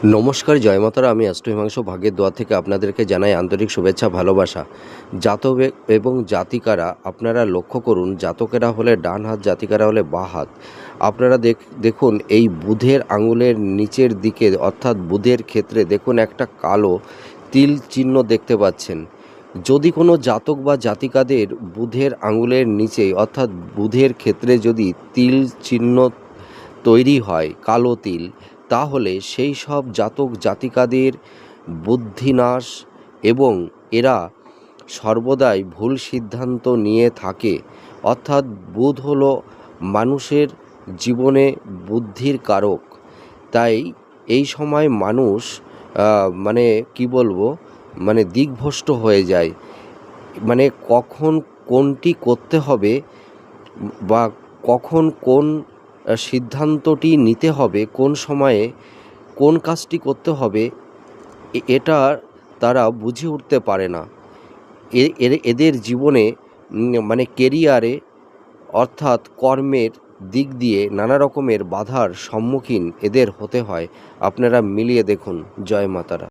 নমস্কার, জয় মাতারা। আমি অ্যাস্ট্রো হিমাংশু ভাগ্যের দোয়া থেকে আপনাদেরকে জানাই আন্তরিক শুভেচ্ছা, ভালোবাসা। জাতক এবং জাতিকারা আপনারা লক্ষ্য করুন, জাতকেরা হলে ডান হাত, জাতিকারা হলে বাঁ হাত। আপনারা দেখুন এই বুধের আঙুলের নিচের দিকে অর্থাৎ বুধের ক্ষেত্রে দেখুন একটা কালো তিল চিহ্ন দেখতে পাচ্ছেন। যদি কোনো জাতক বা জাতিকাদের বুধের আঙুলের নিচে অর্থাৎ বুধের ক্ষেত্রে যদি তিল চিহ্ন তৈরি হয়, কালো তিল, তাহলে সেই সব জাতক জাতিকাদের বুদ্ধিনাশ এবং এরা সর্বদাই ভুল সিদ্ধান্ত নিয়ে থাকে। অর্থাৎ বুধ হলো মানুষের জীবনে বুদ্ধির কারক। তাই এই সময় মানুষ মানে কি বলবো, মানে দিকভ্রষ্ট হয়ে যায়। মানে কখন কোনটি করতে হবে বা কখন কোন সিদ্ধান্তটি নিতে হবে, কোন সময়ে কোন কাজটি করতে হবে, এটা তারা বুঝে উঠতে পারে না। এদের জীবনে মানে কেরিয়ারে অর্থাৎ কর্মের দিক দিয়ে নানা রকমের বাধার সম্মুখীন এদের হতে হয়। আপনারা মিলিয়ে দেখুন। জয় মাতারা।